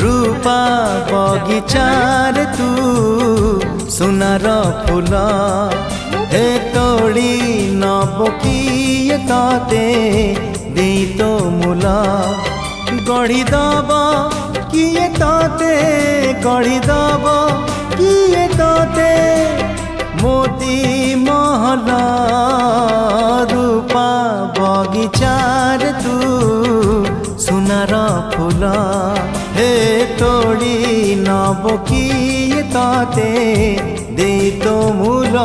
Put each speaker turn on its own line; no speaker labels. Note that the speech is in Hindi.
रूपा बगिचार तू सुनार फूल हे तोड़ी नब किए तते दे तो मूल गढ़ी दब किए तते गढ़ी दब किए तते मोती महल रूपा बगिचार तू सुनार फूल हे तोड़ी नब किए तते दे तो मूल।